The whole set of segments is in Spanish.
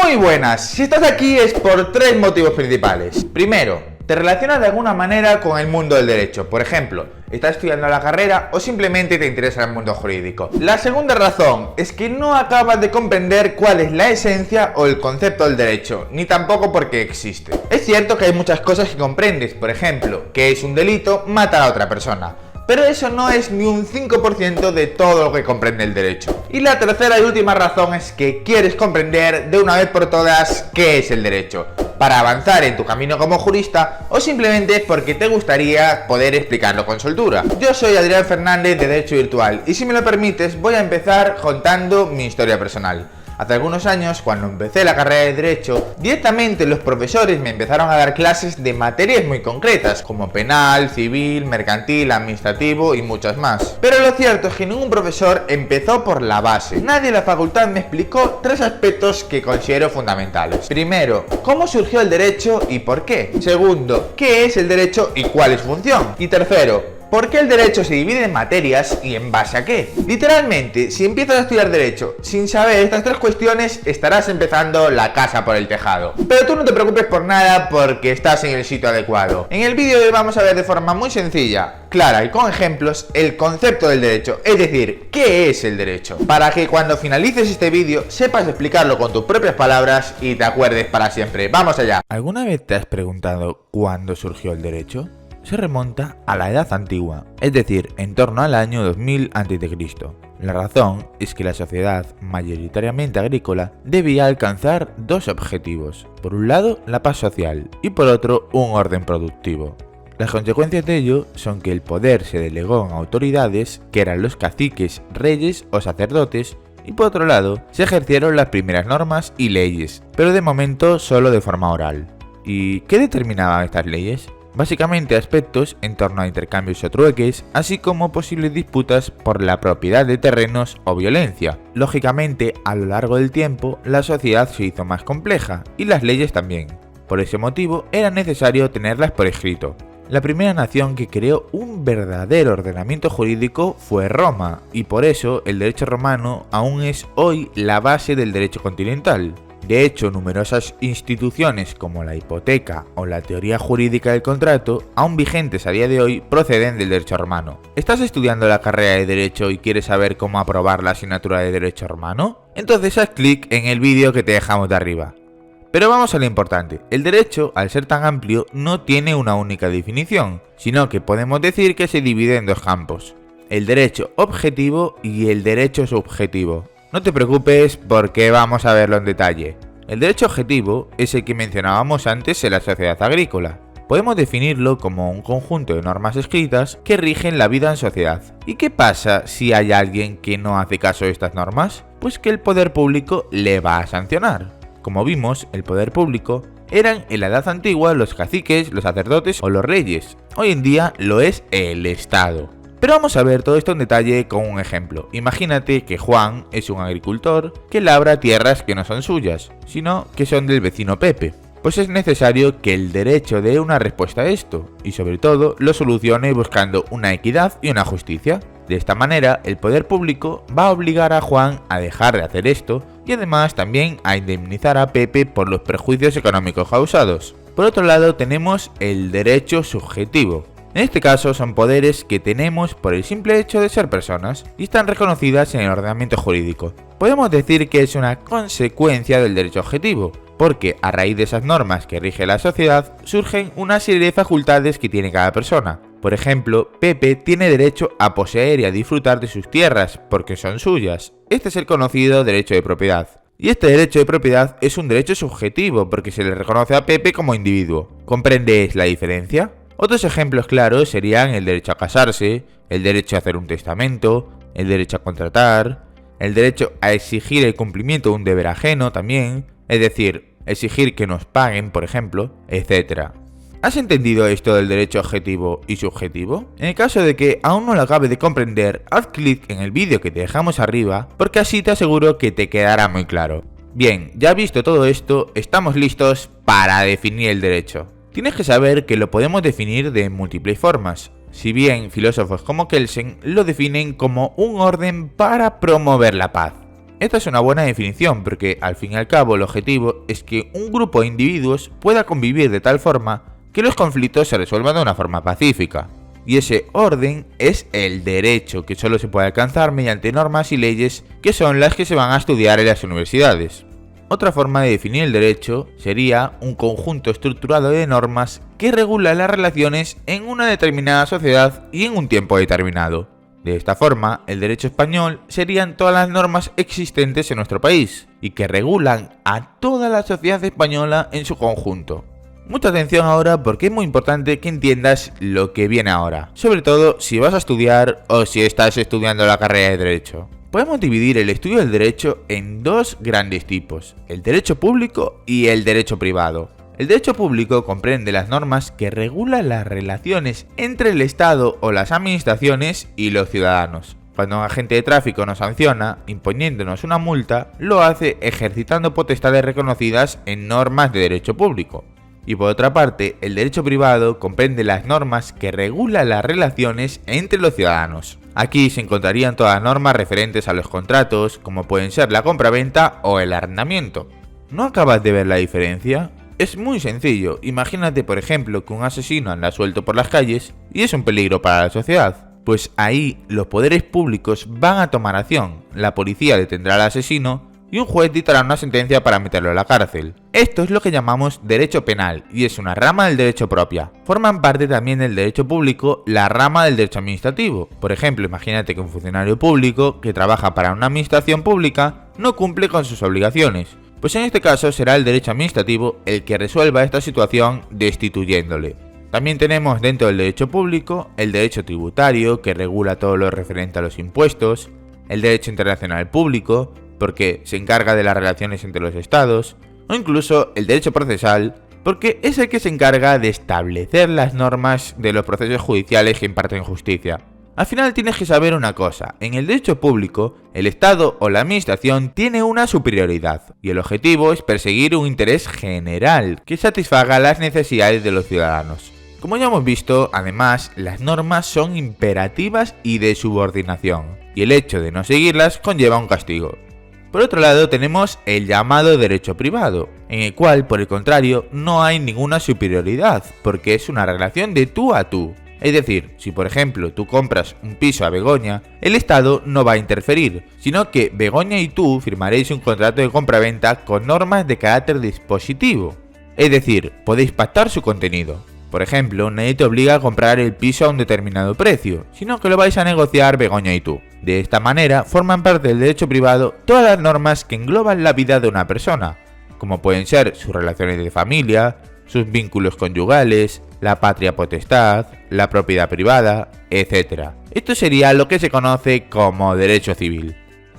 Muy buenas, si estás aquí es por tres motivos principales. Primero, te relacionas de alguna manera con el mundo del derecho. Por ejemplo, estás estudiando la carrera o simplemente te interesa el mundo jurídico. La segunda razón es que no acabas de comprender cuál es la esencia o el concepto del derecho, ni tampoco por qué existe. Es cierto que hay muchas cosas que comprendes, por ejemplo, que es un delito matar a otra persona. Pero eso no es ni un 5% de todo lo que comprende el derecho. Y la tercera y última razón es que quieres comprender de una vez por todas qué es el derecho, para avanzar en tu camino como jurista o simplemente porque te gustaría poder explicarlo con soltura. Yo soy Adrián Fernández de Derecho Virtual y si me lo permites voy a empezar contando mi historia personal. Hace algunos años, cuando empecé la carrera de Derecho, directamente los profesores me empezaron a dar clases de materias muy concretas, como penal, civil, mercantil, administrativo y muchas más. Pero lo cierto es que ningún profesor empezó por la base. Nadie en la facultad me explicó tres aspectos que considero fundamentales. Primero, ¿cómo surgió el derecho y por qué? Segundo, ¿qué es el derecho y cuál es su función? Y tercero, ¿por qué el derecho se divide en materias y en base a qué? Literalmente, si empiezas a estudiar derecho sin saber estas tres cuestiones, estarás empezando la casa por el tejado. Pero tú no te preocupes por nada porque estás en el sitio adecuado. En el vídeo de hoy vamos a ver de forma muy sencilla, clara y con ejemplos el concepto del derecho, es decir, ¿qué es el derecho? Para que cuando finalices este vídeo sepas explicarlo con tus propias palabras y te acuerdes para siempre. ¡Vamos allá! ¿Alguna vez te has preguntado cuándo surgió el derecho? Se remonta a la Edad Antigua, es decir, en torno al año 2000 a.C. La razón es que la sociedad, mayoritariamente agrícola, debía alcanzar dos objetivos. Por un lado, la paz social y por otro, un orden productivo. Las consecuencias de ello son que el poder se delegó en autoridades que eran los caciques, reyes o sacerdotes, y por otro lado, se ejercieron las primeras normas y leyes, pero de momento solo de forma oral. ¿Y qué determinaban estas leyes? Básicamente aspectos en torno a intercambios o trueques, así como posibles disputas por la propiedad de terrenos o violencia. Lógicamente, a lo largo del tiempo, la sociedad se hizo más compleja, y las leyes también. Por ese motivo, era necesario tenerlas por escrito. La primera nación que creó un verdadero ordenamiento jurídico fue Roma, y por eso el derecho romano aún es hoy la base del derecho continental. De hecho, numerosas instituciones como la hipoteca o la teoría jurídica del contrato, aún vigentes a día de hoy, proceden del derecho romano. ¿Estás estudiando la carrera de Derecho y quieres saber cómo aprobar la asignatura de Derecho romano? Entonces haz clic en el vídeo que te dejamos de arriba. Pero vamos a lo importante, el derecho, al ser tan amplio, no tiene una única definición, sino que podemos decir que se divide en dos campos: el derecho objetivo y el derecho subjetivo. No te preocupes porque vamos a verlo en detalle. El derecho objetivo es el que mencionábamos antes en la sociedad agrícola. Podemos definirlo como un conjunto de normas escritas que rigen la vida en sociedad. ¿Y qué pasa si hay alguien que no hace caso de estas normas? Pues que el poder público le va a sancionar. Como vimos, el poder público eran en la Edad Antigua los caciques, los sacerdotes o los reyes. Hoy en día lo es el Estado. Pero vamos a ver todo esto en detalle con un ejemplo. Imagínate que Juan es un agricultor que labra tierras que no son suyas, sino que son del vecino Pepe. Pues es necesario que el derecho dé una respuesta a esto, y sobre todo lo solucione buscando una equidad y una justicia. De esta manera, el poder público va a obligar a Juan a dejar de hacer esto y además también a indemnizar a Pepe por los perjuicios económicos causados. Por otro lado, tenemos el derecho subjetivo. En este caso son poderes que tenemos por el simple hecho de ser personas y están reconocidas en el ordenamiento jurídico. Podemos decir que es una consecuencia del derecho objetivo, porque a raíz de esas normas que rige la sociedad surgen una serie de facultades que tiene cada persona. Por ejemplo, Pepe tiene derecho a poseer y a disfrutar de sus tierras porque son suyas. Este es el conocido derecho de propiedad. Y este derecho de propiedad es un derecho subjetivo porque se le reconoce a Pepe como individuo. ¿Comprendes la diferencia? Otros ejemplos claros serían el derecho a casarse, el derecho a hacer un testamento, el derecho a contratar, el derecho a exigir el cumplimiento de un deber ajeno también, es decir, exigir que nos paguen, por ejemplo, etc. ¿Has entendido esto del derecho objetivo y subjetivo? En el caso de que aún no lo acabes de comprender, haz clic en el vídeo que te dejamos arriba, porque así te aseguro que te quedará muy claro. Bien, ya visto todo esto, estamos listos para definir el derecho. Tienes que saber que lo podemos definir de múltiples formas, si bien filósofos como Kelsen lo definen como un orden para promover la paz. Esta es una buena definición porque al fin y al cabo el objetivo es que un grupo de individuos pueda convivir de tal forma que los conflictos se resuelvan de una forma pacífica. Y ese orden es el derecho, que solo se puede alcanzar mediante normas y leyes que son las que se van a estudiar en las universidades. Otra forma de definir el derecho sería un conjunto estructurado de normas que regula las relaciones en una determinada sociedad y en un tiempo determinado. De esta forma, el derecho español serían todas las normas existentes en nuestro país y que regulan a toda la sociedad española en su conjunto. Mucha atención ahora porque es muy importante que entiendas lo que viene ahora, sobre todo si vas a estudiar o si estás estudiando la carrera de Derecho. Podemos dividir el estudio del derecho en dos grandes tipos, el derecho público y el derecho privado. El derecho público comprende las normas que regulan las relaciones entre el Estado o las administraciones y los ciudadanos. Cuando un agente de tráfico nos sanciona, imponiéndonos una multa, lo hace ejercitando potestades reconocidas en normas de derecho público. Y por otra parte, el derecho privado comprende las normas que regulan las relaciones entre los ciudadanos. Aquí se encontrarían todas las normas referentes a los contratos, como pueden ser la compraventa o el arrendamiento. ¿No acabas de ver la diferencia? Es muy sencillo, imagínate por ejemplo que un asesino anda suelto por las calles y es un peligro para la sociedad. Pues ahí los poderes públicos van a tomar acción, la policía detendrá al asesino y un juez dictará una sentencia para meterlo en la cárcel. Esto es lo que llamamos derecho penal y es una rama del derecho propia. Forman parte también del derecho público la rama del derecho administrativo. Por ejemplo, imagínate que un funcionario público que trabaja para una administración pública no cumple con sus obligaciones. Pues en este caso será el derecho administrativo el que resuelva esta situación destituyéndole. También tenemos dentro del derecho público el derecho tributario que regula todo lo referente a los impuestos, el derecho internacional público porque se encarga de las relaciones entre los estados, o incluso el derecho procesal porque es el que se encarga de establecer las normas de los procesos judiciales que imparten justicia. Al final tienes que saber una cosa, en el derecho público, el Estado o la administración tiene una superioridad, y el objetivo es perseguir un interés general que satisfaga las necesidades de los ciudadanos. Como ya hemos visto, además, las normas son imperativas y de subordinación, y el hecho de no seguirlas conlleva un castigo. Por otro lado tenemos el llamado derecho privado, en el cual, por el contrario, no hay ninguna superioridad, porque es una relación de tú a tú. Es decir, si por ejemplo tú compras un piso a Begoña, el Estado no va a interferir, sino que Begoña y tú firmaréis un contrato de compraventa con normas de carácter dispositivo. Es decir, podéis pactar su contenido. Por ejemplo, nadie te obliga a comprar el piso a un determinado precio, sino que lo vais a negociar Begoña y tú. De esta manera, forman parte del derecho privado todas las normas que engloban la vida de una persona, como pueden ser sus relaciones de familia, sus vínculos conyugales, la patria potestad, la propiedad privada, etc. Esto sería lo que se conoce como derecho civil.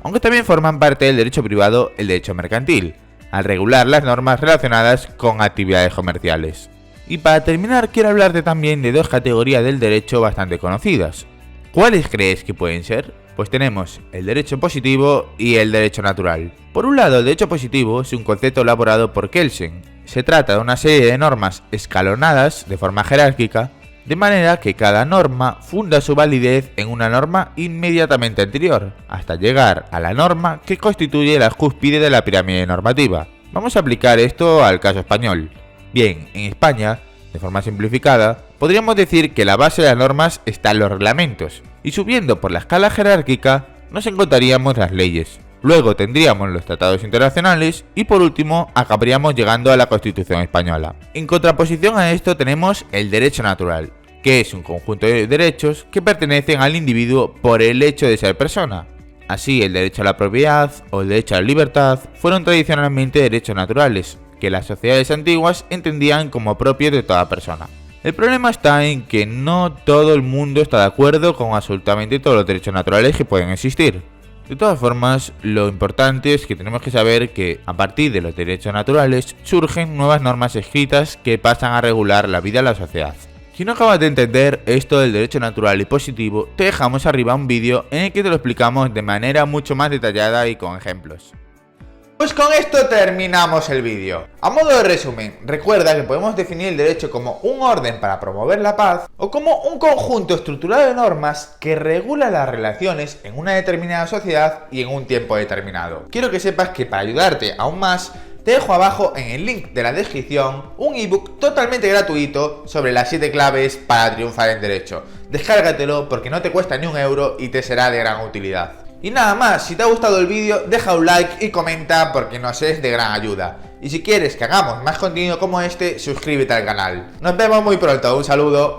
Aunque también forman parte del derecho privado el derecho mercantil, al regular las normas relacionadas con actividades comerciales. Y para terminar quiero hablarte también de dos categorías del derecho bastante conocidas. ¿Cuáles crees que pueden ser? Pues tenemos el derecho positivo y el derecho natural. Por un lado, el derecho positivo es un concepto elaborado por Kelsen. Se trata de una serie de normas escalonadas de forma jerárquica, de manera que cada norma funda su validez en una norma inmediatamente anterior, hasta llegar a la norma que constituye la cúspide de la pirámide normativa. Vamos a aplicar esto al caso español. Bien, en España, de forma simplificada, podríamos decir que la base de las normas está en los reglamentos, y subiendo por la escala jerárquica nos encontraríamos las leyes. Luego tendríamos los tratados internacionales y por último acabaríamos llegando a la Constitución española. En contraposición a esto tenemos el derecho natural, que es un conjunto de derechos que pertenecen al individuo por el hecho de ser persona. Así, el derecho a la propiedad o el derecho a la libertad fueron tradicionalmente derechos naturales, que las sociedades antiguas entendían como propios de toda persona. El problema está en que no todo el mundo está de acuerdo con absolutamente todos los derechos naturales que pueden existir. De todas formas, lo importante es que tenemos que saber que a partir de los derechos naturales surgen nuevas normas escritas que pasan a regular la vida de la sociedad. Si no acabas de entender esto del derecho natural y positivo, te dejamos arriba un vídeo en el que te lo explicamos de manera mucho más detallada y con ejemplos. Pues con esto terminamos el vídeo. A modo de resumen, recuerda que podemos definir el derecho como un orden para promover la paz o como un conjunto estructurado de normas que regula las relaciones en una determinada sociedad y en un tiempo determinado. Quiero que sepas que para ayudarte aún más, te dejo abajo en el link de la descripción un ebook totalmente gratuito sobre las 7 claves para triunfar en derecho. Descárgatelo porque no te cuesta ni un euro y te será de gran utilidad. Y nada más, si te ha gustado el vídeo, deja un like y comenta porque nos es de gran ayuda. Y si quieres que hagamos más contenido como este, suscríbete al canal. Nos vemos muy pronto, un saludo.